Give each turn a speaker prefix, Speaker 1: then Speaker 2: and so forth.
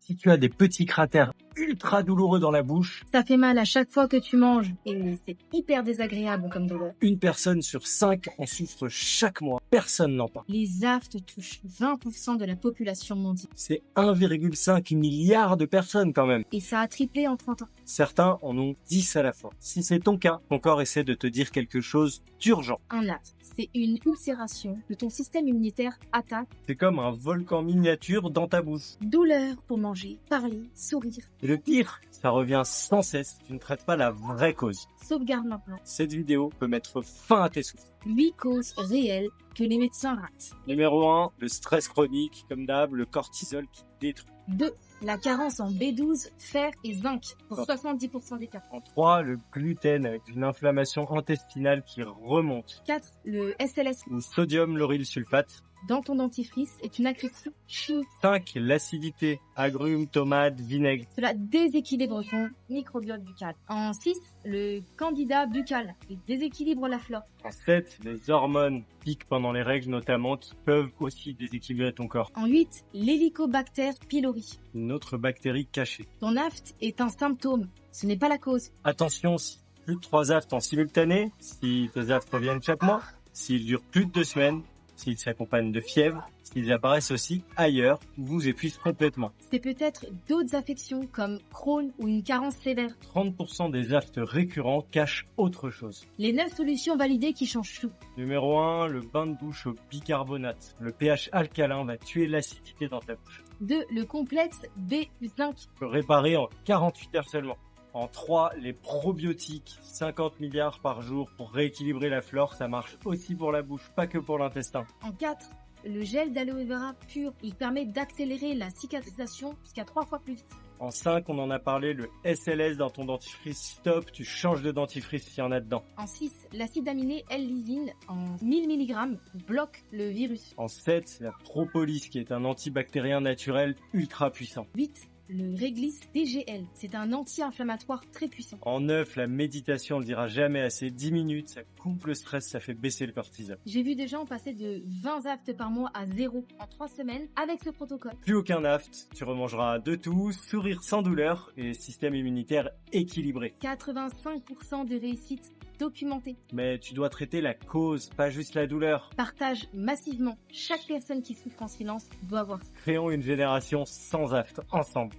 Speaker 1: Si tu as des petits cratères ultra douloureux dans la bouche,
Speaker 2: Ça fait mal à chaque fois que tu manges et c'est hyper désagréable comme douleur.
Speaker 1: une personne sur 5 en souffre chaque mois. Personne n'en parle.
Speaker 2: Les aftes touchent 20% de la population mondiale
Speaker 1: C'est 1,5 milliard de personnes quand même.
Speaker 2: et ça a triplé en 30 ans.
Speaker 1: Certains en ont 10 à la fois. Si c'est ton cas, ton corps essaie de te dire quelque chose d'urgent.
Speaker 2: Un afte, c'est une ulcération que ton système immunitaire attaque.
Speaker 1: C'est comme un volcan miniature dans ta bouche.
Speaker 2: Douleur pour manger, parler, sourire.
Speaker 1: Et le pire, ça revient sans cesse. Tu ne traites pas la vraie cause.
Speaker 2: Sauvegarde maintenant.
Speaker 1: Cette vidéo peut mettre fin à tes souffrances.
Speaker 2: 8 causes réelles que les médecins ratent.
Speaker 1: Numéro 1, le stress chronique, comme d'hab, le cortisol qui détruit.
Speaker 2: 2. La carence en B12, fer et zinc pour 70% des cas.
Speaker 1: En 3, le gluten avec une inflammation intestinale qui remonte.
Speaker 2: 4. Le SLS
Speaker 1: Le sodium lauryl sulfate.
Speaker 2: dans ton dentifrice est une agression chimique.
Speaker 1: 5, l'acidité, agrumes, tomates, vinaigre.
Speaker 2: Cela déséquilibre ton microbiote buccal. En 6, le candida buccal. Il déséquilibre la flore.
Speaker 1: En 7, les hormones piquent pendant les règles notamment qui peuvent aussi déséquilibrer ton corps.
Speaker 2: En 8, l'hélicobactère pylori.
Speaker 1: Une autre bactérie cachée.
Speaker 2: Ton aphte est un symptôme, ce n'est pas la cause.
Speaker 1: Attention, si plus de 3 aftes en simultané, si tes aftes reviennent chaque mois, s'ils durent plus de 2 semaines, s'ils s'accompagnent de fièvre, s'ils apparaissent aussi ailleurs ou vous épuisent complètement.
Speaker 2: C'est peut-être d'autres affections comme Crohn ou une carence sévère.
Speaker 1: 30% des aftes récurrents cachent autre chose.
Speaker 2: Les 9 solutions validées qui changent tout.
Speaker 1: Numéro 1, le bain de bouche au bicarbonate. Le pH alcalin va tuer l'acidité dans ta bouche.
Speaker 2: 2. Le complexe B5.
Speaker 1: On peut réparer en 48 heures seulement. En 3, les probiotiques, 50 milliards par jour pour rééquilibrer la flore, ça marche aussi pour la bouche, pas que pour l'intestin.
Speaker 2: En 4. Le gel d'aloe vera pur. Il permet d'accélérer la cicatrisation jusqu'à 3 fois plus vite.
Speaker 1: En 5, on en a parlé, le SLS dans ton dentifrice, stop, tu changes de dentifrice s'il y en a dedans.
Speaker 2: En 6. L'acide aminé L-lysine en 1000 mg bloque le virus.
Speaker 1: En 7, la propolis qui est un antibactérien naturel ultra puissant.
Speaker 2: 8. Le réglisse DGL. C'est un anti-inflammatoire très puissant.
Speaker 1: En 9, la méditation, on le dira jamais assez, 10 minutes, ça coupe le stress, ça fait baisser le cortisol.
Speaker 2: J'ai vu des gens passer de 20 aftes par mois à 0 en 3 semaines avec ce protocole.
Speaker 1: Plus aucun aft, tu remangeras de tout, sourire sans douleur et système immunitaire équilibré.
Speaker 2: 85% de réussite documentée.
Speaker 1: Mais tu dois traiter la cause, pas juste la douleur.
Speaker 2: Partage massivement. Chaque personne qui souffre en silence doit voir ça.
Speaker 1: Créons une génération sans aft, ensemble.